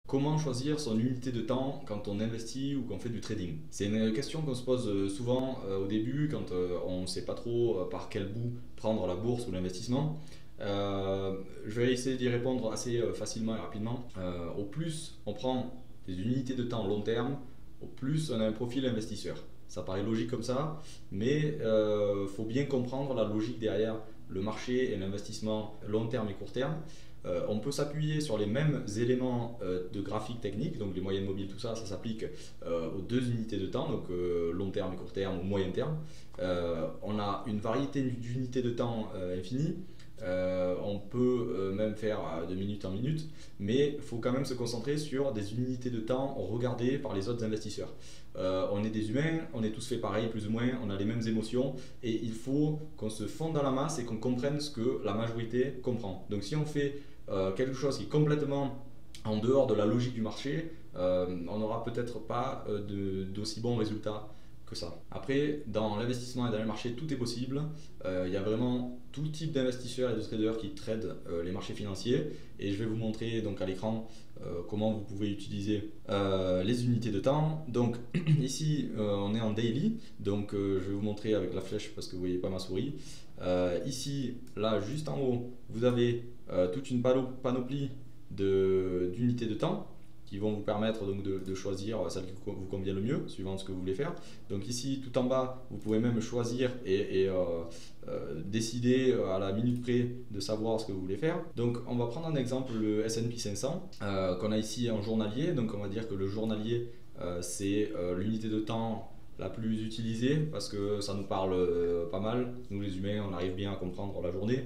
Comment choisir son unité de temps quand on investit ou qu'on fait du trading? C'est une question qu'on se pose souvent au début quand on ne sait pas trop par quel bout prendre la bourse ou l'investissement. Je vais essayer d'y répondre assez facilement et rapidement. Au plus on prend des unités de temps long terme, au plus on a un profil investisseur. Ça paraît logique comme ça, mais il faut bien comprendre la logique derrière le marché et l'investissement long terme et court terme. On peut s'appuyer sur les mêmes éléments de graphique technique, donc les moyennes mobiles, tout ça, ça s'applique aux deux unités de temps, donc long terme et court terme ou moyen terme. On a une variété d'unités de temps infinie. On peut même faire de minute en minute, mais il faut quand même se concentrer sur des unités de temps regardées par les autres investisseurs. On est des humains, on est tous faits pareil plus ou moins, on a les mêmes émotions et il faut qu'on se fonde dans la masse et qu'on comprenne ce que la majorité comprend. Donc si on fait quelque chose qui est complètement en dehors de la logique du marché, on n'aura peut-être pas d'aussi bons résultats que ça. Après, dans l'investissement et dans le marché, tout est possible. Il y a vraiment tout type d'investisseurs et de traders qui tradent les marchés financiers. Et je vais vous montrer donc à l'écran comment vous pouvez utiliser les unités de temps. Donc ici, on est en daily. Donc je vais vous montrer avec la flèche parce que vous ne voyez pas ma souris. Ici, là, juste en haut, vous avez toute une panoplie d'unités de temps qui vont vous permettre donc de choisir celle qui vous convient le mieux, suivant ce que vous voulez faire. Donc ici, tout en bas, vous pouvez même choisir et décider à la minute près de savoir ce que vous voulez faire. Donc on va prendre un exemple, le S&P 500, qu'on a ici en journalier. Donc on va dire que le journalier, c'est l'unité de temps la plus utilisée parce que ça nous parle pas mal. Nous les humains, on arrive bien à comprendre la journée.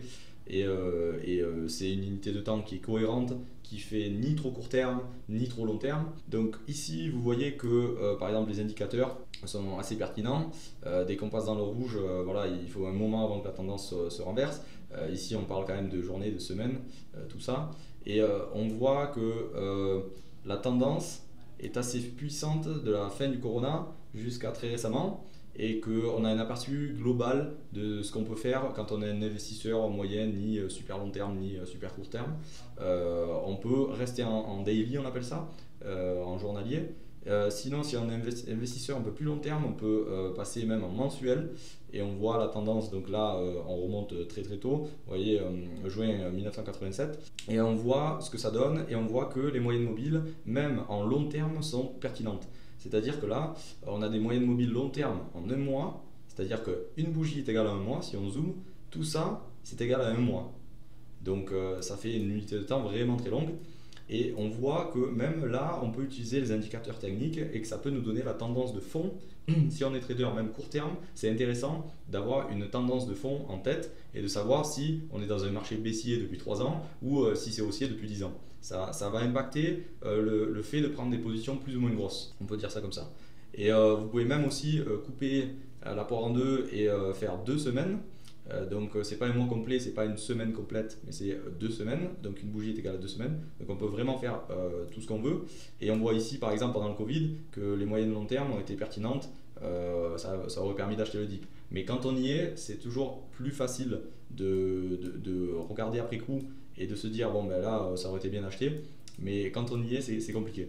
C'est une unité de temps qui est cohérente, qui fait ni trop court terme ni trop long terme. Donc ici vous voyez que par exemple les indicateurs sont assez pertinents. Dès qu'on passe dans le rouge, voilà, il faut un moment avant que la tendance se renverse. Ici on parle quand même de journée, de semaine, tout ça. Et on voit que la tendance est assez puissante de la fin du corona jusqu'à très récemment, et qu'on a un aperçu global de ce qu'on peut faire quand on est un investisseur en moyenne, ni super long terme, ni super court terme. On peut rester en daily, on appelle ça, en journalier. Sinon, si on est investisseur un peu plus long terme, on peut passer même en mensuel et on voit la tendance. Donc là, on remonte très très tôt, vous voyez, juin 1987, et on voit ce que ça donne et on voit que les moyennes mobiles, même en long terme, sont pertinentes. C'est-à-dire que là, on a des moyennes mobiles long terme en un mois, c'est-à-dire qu'une bougie est égale à un mois, si on zoome, tout ça, c'est égal à un mois. Donc ça fait une unité de temps vraiment très longue. Et on voit que même là, on peut utiliser les indicateurs techniques et que ça peut nous donner la tendance de fond. Si on est trader même court terme, c'est intéressant d'avoir une tendance de fond en tête et de savoir si on est dans un marché baissier depuis 3 ans ou si c'est haussier depuis 10 ans. Ça va impacter le fait de prendre des positions plus ou moins grosses, on peut dire ça comme ça. Et vous pouvez même aussi couper l'apport en deux et faire 2 semaines. Donc c'est pas un mois complet, c'est pas une semaine complète, mais c'est 2 semaines. Donc une bougie est égale à 2 semaines. Donc on peut vraiment faire tout ce qu'on veut. Et on voit ici par exemple pendant le Covid que les moyennes long terme ont été pertinentes. Ça aurait permis d'acheter le dip. Mais quand on y est, c'est toujours plus facile de regarder après coup et de se dire bon ben là ça aurait été bien acheté. Mais quand on y est, c'est compliqué.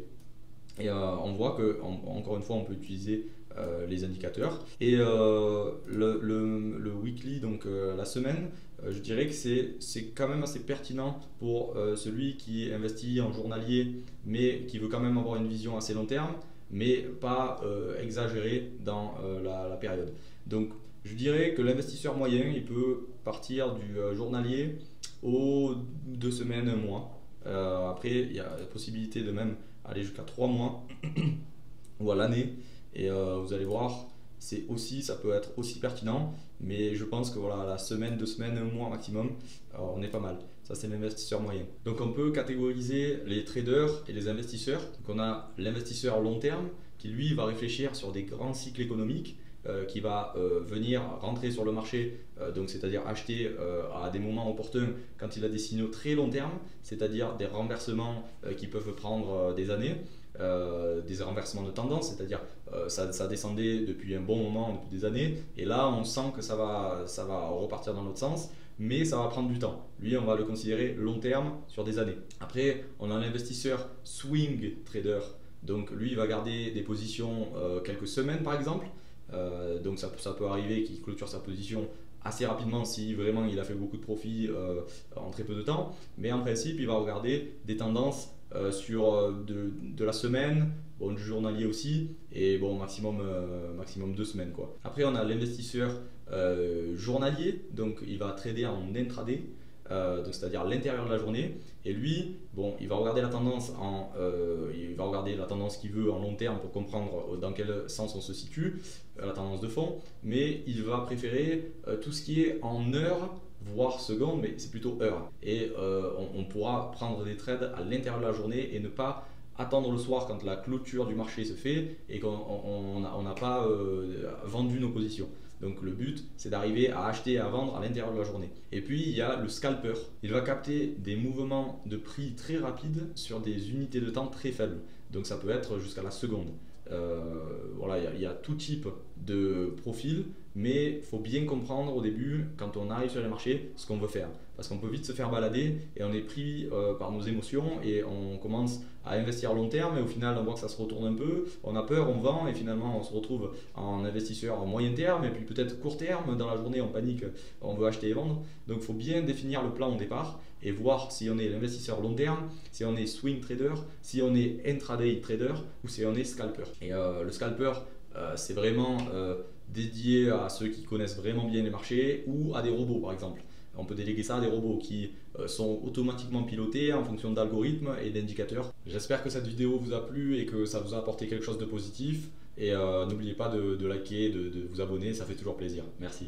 Et on voit que, encore une fois, on peut utiliser les indicateurs. Et le weekly, donc la semaine, je dirais que c'est quand même assez pertinent pour celui qui investit en journalier, mais qui veut quand même avoir une vision assez long terme, mais pas exagérée dans la période. Donc je dirais que l'investisseur moyen, il peut partir du journalier aux 2 semaines, un mois. Après, il y a la possibilité de même aller jusqu'à 3 mois ou à l'année. Et vous allez voir, ça peut être aussi pertinent. Mais je pense que voilà, la semaine, 2 semaines, un mois maximum, on est pas mal. Ça, c'est l'investisseur moyen. Donc on peut catégoriser les traders et les investisseurs. Donc on a l'investisseur long terme qui lui va réfléchir sur des grands cycles économiques, qui va venir rentrer sur le marché, donc c'est-à-dire acheter à des moments opportuns quand il a des signaux très long terme, c'est-à-dire des renversements qui peuvent prendre des années, des renversements de tendance, c'est-à-dire ça descendait depuis un bon moment, depuis des années, et là on sent que ça va repartir dans l'autre sens. mais ça va prendre du temps. Lui, on va le considérer long terme sur des années. Après, on a l'investisseur swing trader. Donc lui, il va garder des positions quelques semaines par exemple. Donc ça peut arriver qu'il clôture sa position assez rapidement si vraiment il a fait beaucoup de profits en très peu de temps. Mais en principe, il va regarder des tendances sur de la semaine, bon, du journalier aussi, et bon, maximum 2 semaines, quoi. Après, on a l'investisseur journalier, donc il va trader en intraday. Donc c'est-à-dire à l'intérieur de la journée, et lui, bon, il va regarder la tendance qu'il veut en long terme pour comprendre dans quel sens on se situe, la tendance de fond, mais il va préférer tout ce qui est en heures, voire secondes, mais c'est plutôt heures. Et on pourra prendre des trades à l'intérieur de la journée et ne pas attendre le soir quand la clôture du marché se fait et qu'on n'a pas vendu nos positions. Donc le but, c'est d'arriver à acheter et à vendre à l'intérieur de la journée. Et puis il y a le scalper. Il va capter des mouvements de prix très rapides sur des unités de temps très faibles. Donc ça peut être jusqu'à la seconde. Voilà, il y a tout type de profil, mais il faut bien comprendre au début, quand on arrive sur les marchés, ce qu'on veut faire. Parce qu'on peut vite se faire balader et on est pris par nos émotions et on commence à investir long terme et au final on voit que ça se retourne un peu, on a peur, on vend et finalement on se retrouve en investisseur en moyen terme et puis peut-être court terme, dans la journée on panique, on veut acheter et vendre. Donc il faut bien définir le plan au départ et voir si on est l'investisseur long terme, si on est swing trader, si on est intraday trader ou si on est scalper. Et le scalper, c'est vraiment dédié à ceux qui connaissent vraiment bien les marchés ou à des robots par exemple. On peut déléguer ça à des robots qui sont automatiquement pilotés en fonction d'algorithmes et d'indicateurs. J'espère que cette vidéo vous a plu et que ça vous a apporté quelque chose de positif. Et n'oubliez pas de liker, de vous abonner, ça fait toujours plaisir. Merci.